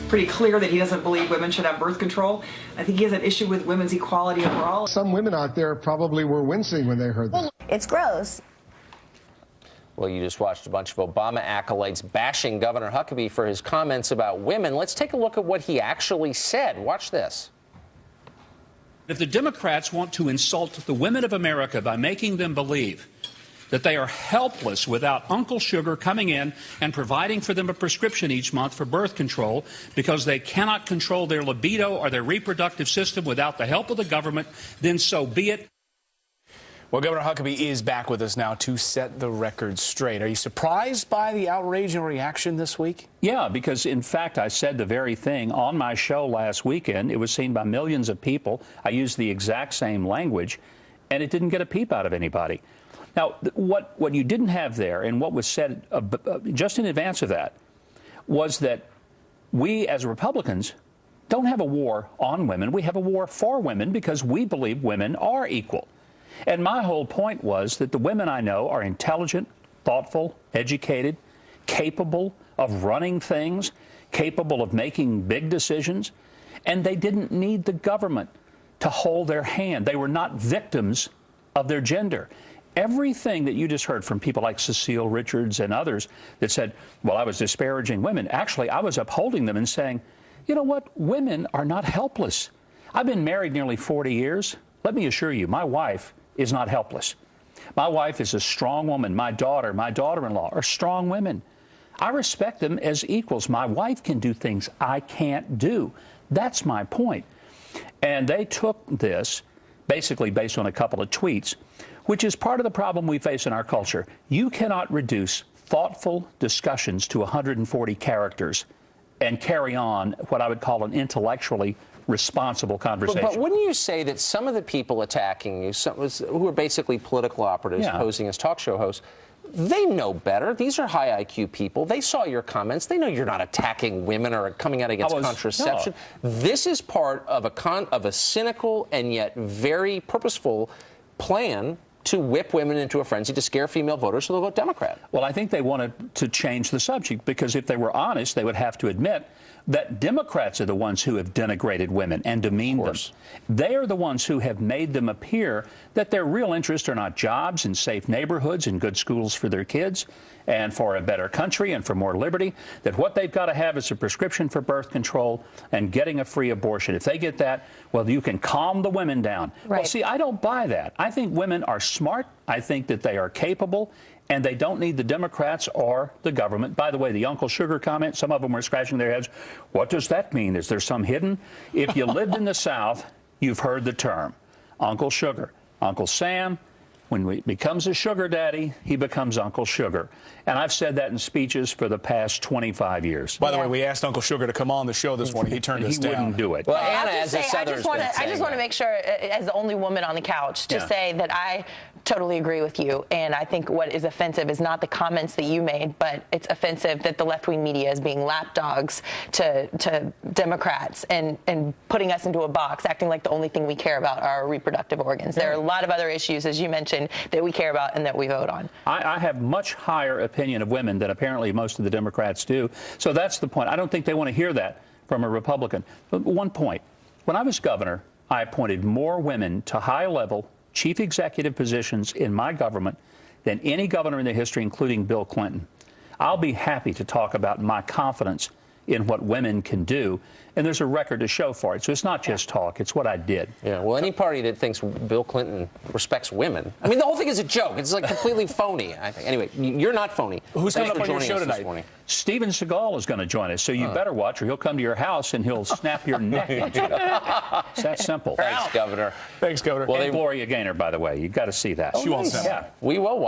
pretty clear that he doesn't believe women should have birth control. I think he has an issue with women's equality overall. Some women out there probably were wincing when they heard that. It's gross. Well, you just watched a bunch of Obama acolytes bashing Governor Huckabee for his comments about women. Let's take a look at what he actually said. Watch this. If the Democrats want to insult the women of America by making them believe that they are helpless without Uncle Sugar coming in and providing for them a prescription each month for birth control because they cannot control their libido or their reproductive system without the help of the government, then so be it. Well, Governor Huckabee is back with us now to set the record straight. Are you surprised by the outrage and reaction this week? Yeah, because, in fact, I said the very thing on my show last weekend. It was seen by millions of people. I used the exact same language, and it didn't get a peep out of anybody. Now, what you didn't have there, and what was said just in advance of that, was that we, as Republicans, don't have a war on women. We have a war for women because we believe women are equal. And my whole point was that the women I know are intelligent, thoughtful, educated, capable of running things, capable of making big decisions, and they didn't need the government to hold their hand. They were not victims of their gender. Everything that you just heard from people like Cecile Richards and others that said, well, I was disparaging women. Actually, I was upholding them and saying, you know what? Women are not helpless. I've been married nearly 40 years. Let me assure you, my wife is not helpless. My wife is a strong woman. My daughter, my daughter-in-law are strong women. I respect them as equals. My wife can do things I can't do. That's my point. And they took this basically based on a couple of tweets, which is part of the problem we face in our culture. You cannot reduce thoughtful discussions to 140 characters and carry on what I would call an intellectually responsible conversation. But wouldn't you say that some of the people attacking you, who are basically political operatives posing as talk show hosts, they know better? These are high IQ people. They saw your comments. They know you're not attacking women or coming out against contraception. No. This is part of a cynical and yet very purposeful plan to whip women into a frenzy to scare female voters so they'll vote Democrat. Well, I think they wanted to change the subject because if they were honest, they would have to admit that Democrats are the ones who have denigrated women and demeaned them. They are the ones who have made them appear that their real interests are not jobs and safe neighborhoods and good schools for their kids and for a better country and for more liberty, that what they've got to have is a prescription for birth control and getting a free abortion. If they get that, well, you can calm the women down. Right. Well, see, I don't buy that. I think women are smart. I think that they are capable. And they don't need the Democrats or the government. By the way, the Uncle Sugar comment, some of them were scratching their heads. What does that mean? Is there some hidden? If you lived in the South, you've heard the term. Uncle Sugar. Uncle Sam, when he becomes a sugar daddy, he becomes Uncle Sugar. And I've said that in speeches for the past 25 years. By the way, we asked Uncle Sugar to come on the show this morning. He turned us down. He wouldn't do it. Well, Anna, as a Southerner, I just want to make sure, as the only woman on the couch, to say that I totally agree with you. And I think what is offensive is not the comments that you made, but it's offensive that the left-wing media is being lapdogs to Democrats and putting us into a box, acting like the only thing we care about are our reproductive organs. There are a lot of other issues, as you mentioned, that we care about and that we vote on. I have much higher opinion of women than apparently most of the Democrats do. So that's the point. I don't think they want to hear that from a Republican. But one point. When I was governor, I appointed more women to high-level chief executive positions in my government than any governor in the history, including Bill Clinton. I'll be happy to talk about my confidence in what women can do, and there's a record to show for it. So it's not just talk, it's what I did. Yeah, well, any party that thinks Bill Clinton respects women, I mean, the whole thing is a joke. It's like completely phony, I think. Anyway, you're not phony. Who's coming up on your show tonight? Steven Seagal is going to join us, so you better watch, or he'll come to your house and he'll snap your neck into it. It's that simple. Thanks, Governor. Thanks, Governor. Well, and Gloria Gaynor, by the way. You've got to see that. She won't send Yeah. We will watch.